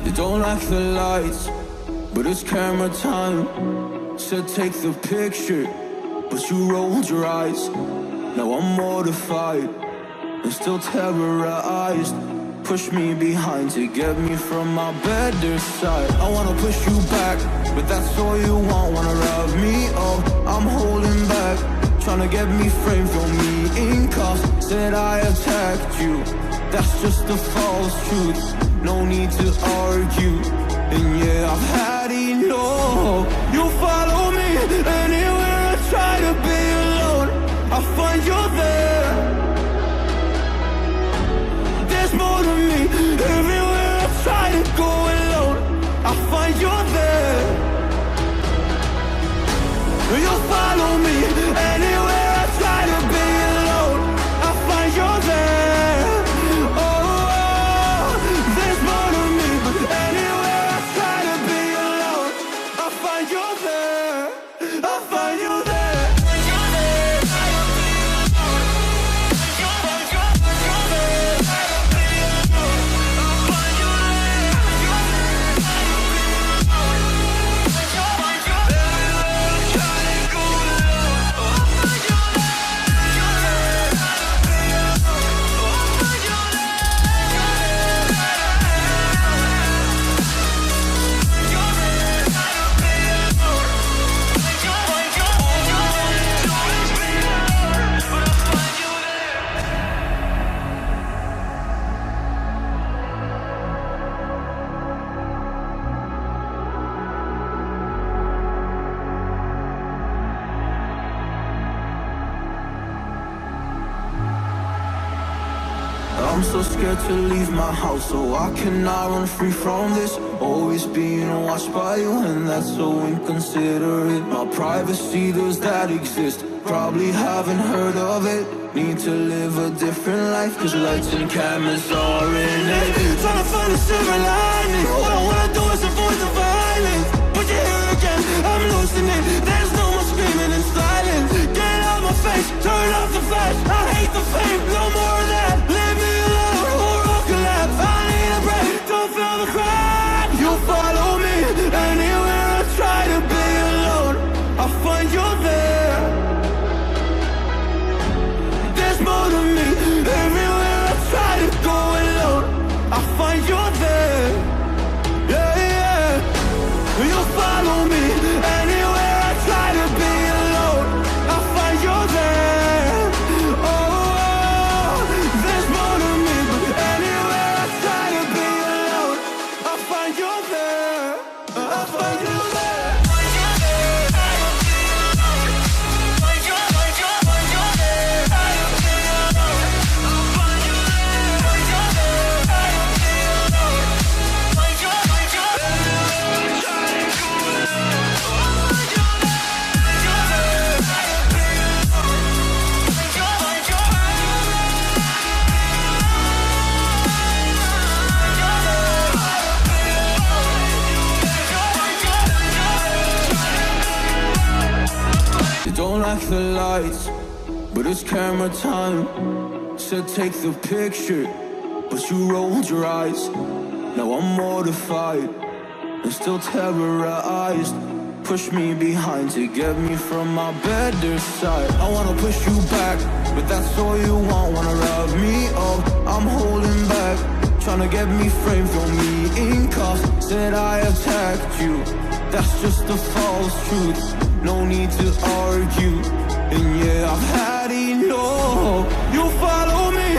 You don't like the lights, but it's camera time. Said take the picture, but you rolled your eyes. Now I'm mortified and still terrorized. Push me behind to get me from my better side. I wanna push you back, but that's all you want. Wanna rub me up, I'm holding back. Tryna get me framed, throw me in cuffs. Said I attacked you, that's just a false truth. No need to argue, and yeah, I've had enough. You follow me anywhere I try to be alone. I find you there. There's more to me. Everywhere I try to go alone, I find you there. You follow me anywhere I try to be alone, I find you there. Oh, there's more to me, but anywhere I try to be alone, I find you there. I find you there. I'm so scared to leave my house, so I cannot run free from this. Always being watched by you, and that's so inconsiderate. My privacy, does that exist? Probably haven't heard of it. Need to live a different life, cause lights and cameras are in it. Trying to find a silver lining. What I wanna do is avoid the violence, but you're here again, I'm losing it. There's no more screaming in silence. Get out my face, turn off the flash. I hate the fame, no more of that. Leave me alone, or I'll collapse. I need a break, don't feel the crack. You follow me anywhere I try to be alone, I find you there. There's more to me. Everywhere I try to go alone, I find you there. Yeah, yeah. You follow me anywhere I try to be alone, I find you there. Oh, there's more to me, but anywhere I try to be alone, I find you there. I find you there. Don't like the lights, but it's camera time. Said take the picture, but you rolled your eyes. Now I'm mortified and still terrorized. Push me behind to get me from my better side. I wanna push you back, but that's all you want. Wanna rub me up, I'm holding back. Tryna get me framed, throw me in cuffs. Said I attacked you, that's just a false truth. No need to argue, and yeah, I've had enough. You follow me